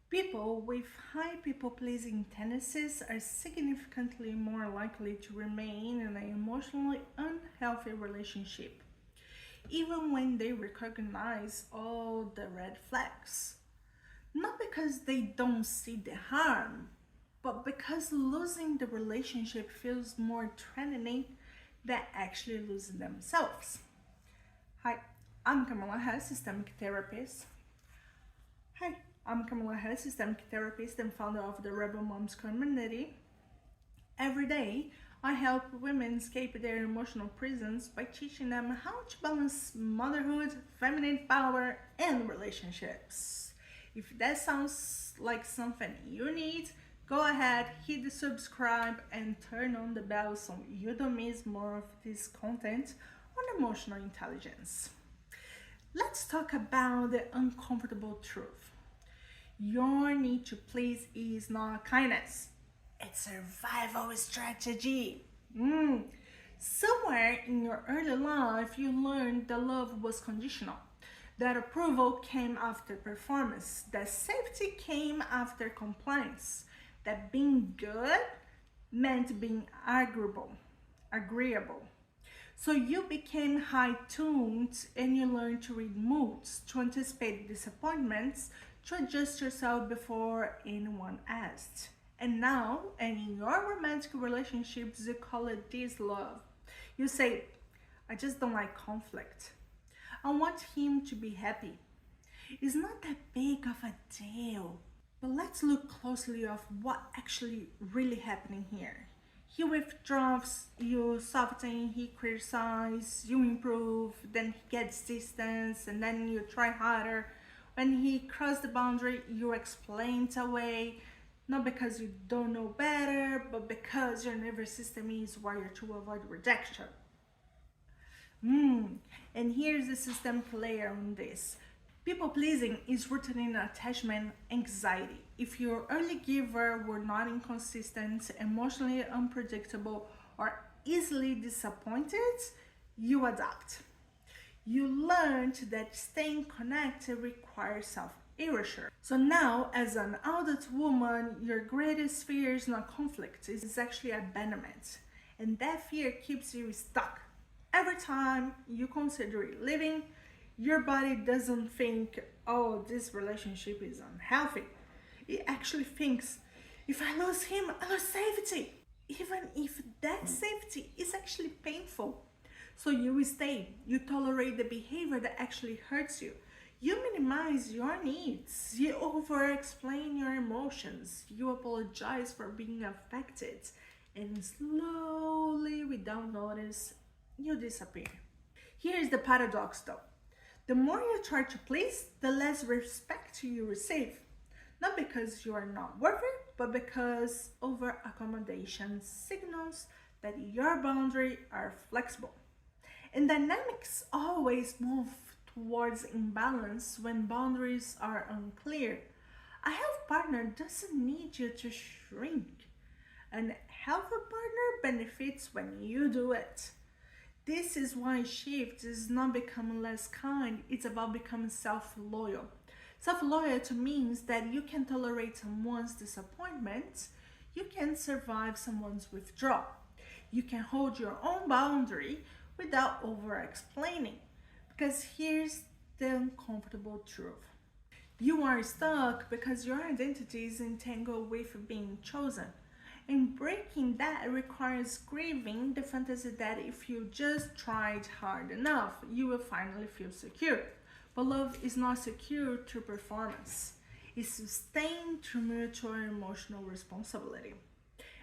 People with high people-pleasing tendencies are significantly more likely to remain in an emotionally unhealthy relationship, even when they recognize all the red flags. Not because they don't see the harm, but because losing the relationship feels more threatening than actually losing themselves. Hi, I'm Camila Hess, systemic therapist. Hi, I'm Camila Hess, systemic therapist and founder of the Rebel Moms community. Every day, I help women escape their emotional prisons by teaching them how to balance motherhood, feminine power, and relationships. If that sounds like something you need, go ahead, hit the subscribe, and turn on the bell so you don't miss more of this content on emotional intelligence. Let's talk about the uncomfortable truth. Your need to please is not kindness, it's survival strategy. Somewhere in your early life, you learned that love was conditional, that approval came after performance, that safety came after compliance, that being good meant being agreeable. So you became high tuned and you learned to read moods, to anticipate disappointments, to adjust yourself before anyone asked. And now, and in your romantic relationships, you call it this love. You say, I just don't like conflict. I want him to be happy. It's not that big of a deal. But let's look closely of what actually really happening here. He withdraws, you soften, he criticizes, you improve, then he gets distance, and then you try harder. When he crosses the boundary, you explain it away, not because you don't know better, but because your nervous system is wired to avoid rejection. And here's the systemic layer on this. People pleasing is rooted in attachment anxiety. If your early giver were not inconsistent, emotionally unpredictable, or easily disappointed, you adapt. You learned that staying connected requires self-erasure. So now, as an adult woman, your greatest fear is not conflict, it's actually abandonment. And that fear keeps you stuck. Every time you consider leaving, your body doesn't think, oh, this relationship is unhealthy. It actually thinks, if I lose him, I lose safety. Even if that safety is actually painful. So you will stay, you tolerate the behavior that actually hurts you. You minimize your needs, you over explain your emotions, you apologize for being affected, and slowly, without notice, you disappear. Here's the paradox though. The more you try to please, the less respect you receive. Not because you are not worth it, but because over accommodation signals that your boundaries are flexible. And dynamics always move towards imbalance when boundaries are unclear. A healthy partner doesn't need you to shrink. An healthy partner benefits when you do it. This is why shift is not becoming less kind, it's about becoming self-loyal. Self-loyalty means that you can tolerate someone's disappointment, you can survive someone's withdrawal. You can hold your own boundary without over-explaining. Because here's the uncomfortable truth. You are stuck because your identity is entangled with being chosen. And breaking that requires grieving the fantasy that if you just tried hard enough, you will finally feel secure. But love is not secure through performance. It's sustained through mutual emotional responsibility.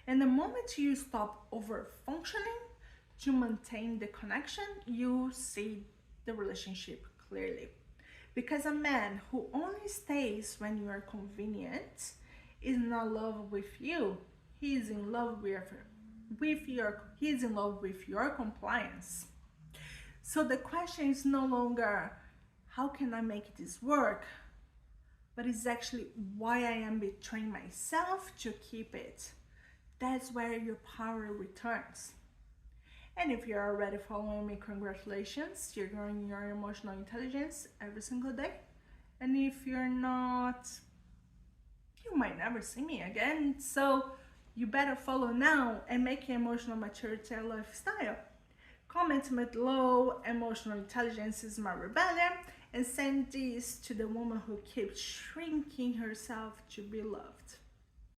And the moment you stop over-functioning to maintain the connection, you see the relationship clearly. Because a man who only stays when you are convenient is not in love with you. He is in love with your compliance. So the question is no longer how can I make this work, but it's actually why I am betraying myself to keep it. That's where your power returns. And if you're already following me, congratulations, you're growing your emotional intelligence every single day. And if you're not, might never see me again, so you better follow now and make your emotional maturity a lifestyle. Comment below, emotional intelligence is my rebellion, and send this to the woman who keeps shrinking herself to be loved.